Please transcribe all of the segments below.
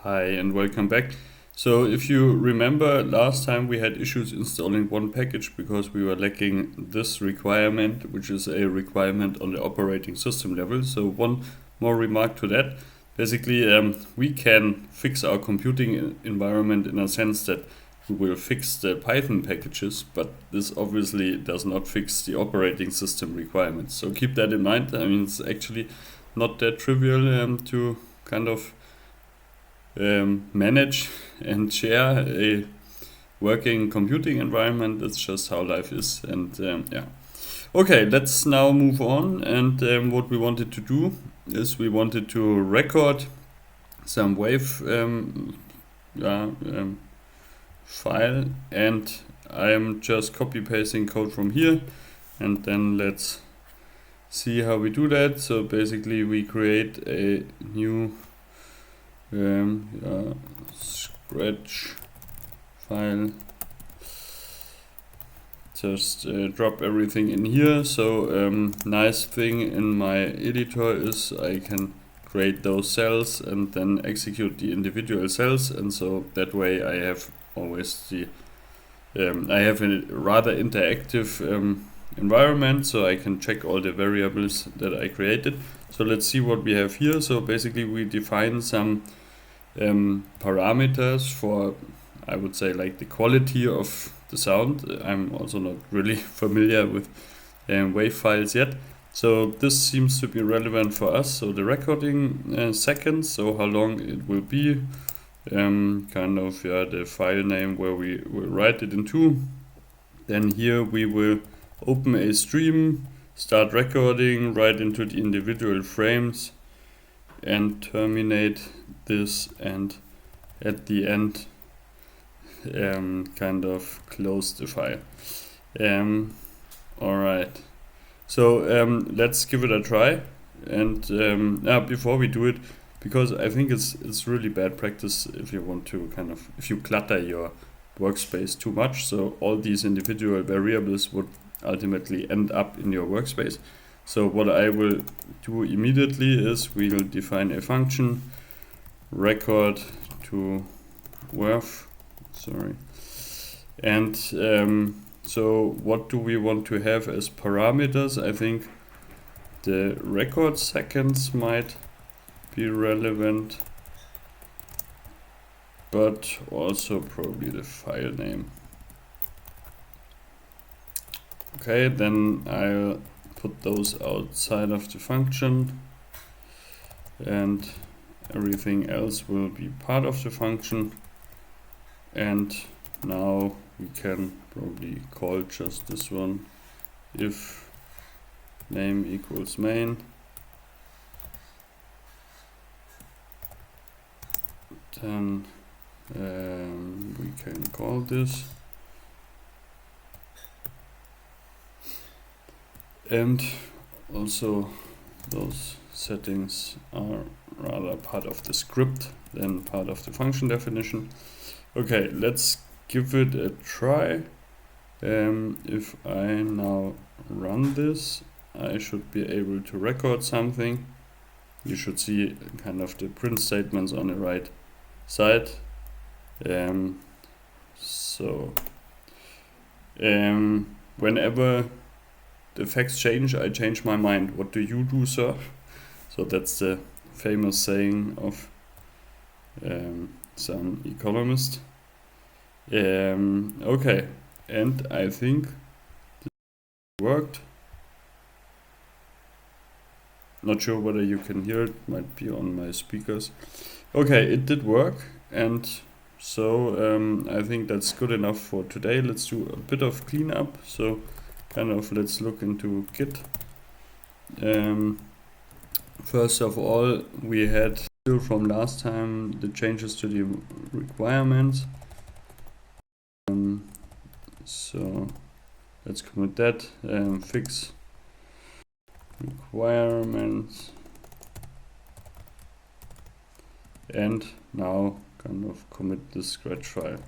Hi and welcome back. So if you remember, last time we had issues installing one package because we were lacking this requirement, which is a requirement on the operating system level. So one more remark to that. Basically, we can fix our computing environment in a sense that we will fix the Python packages, but this obviously does not fix the operating system requirements. So keep that in mind. I mean, it's actually not that trivial to kind of manage and share a working computing environment. That's just how life is. And yeah. Okay, let's now move on. And what we wanted to do is we wanted to record some wave file, and I'm just copy pasting code from here, and then let's see how we do that. So basically we create a new scratch file, just drop everything in here. So nice thing in my editor is I can create those cells and then execute the individual cells, and so that way I have always the I have a rather interactive environment, so I can check all the variables that I created. So let's see what we have here. So basically we define some parameters for, I would say, like the quality of the sound. I'm also not really familiar with wave files yet. So this seems to be relevant for us. So the recording seconds, so how long it will be, the file name where we will write it into. Then here we will open a stream, start recording, write into the individual frames, and terminate this, and at the end close the file. Alright, so let's give it a try. And before we do it, because I think it's really bad practice if you want to if you clutter your workspace too much, so all these individual variables would ultimately end up in your workspace. So what I will do immediately is we will define a function, record to worth, and so what do we want to have as parameters? I think the record seconds might be relevant, but also probably the file name. Okay, then I'll put those outside of the function, and everything else will be part of the function. And now we can probably call just this one, if name equals main. Then we can call this, and also those settings are rather part of the script than part of the function definition. Okay, let's give it a try. If I now run this, I should be able to record something. You should see the print statements on the right side. Whenever the facts change, I change my mind. What do you do, sir? So that's the famous saying of some economist. Okay, and I think this worked. Not sure whether you can hear it, might be on my speakers. Okay, it did work, and so I think that's good enough for today. Let's do a bit of cleanup. So let's look into Git. First of all, we had still from last time the changes to the requirements. So let's commit that, fix requirements, and now commit the scratch file.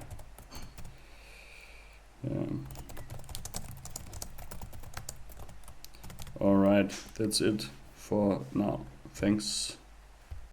Alright, that's it for now. Thanks.